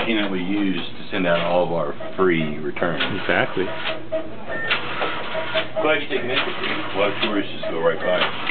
machine that we use to send out all of our free returns. Exactly. Glad you take an interest in it. A lot of tourists just go right by.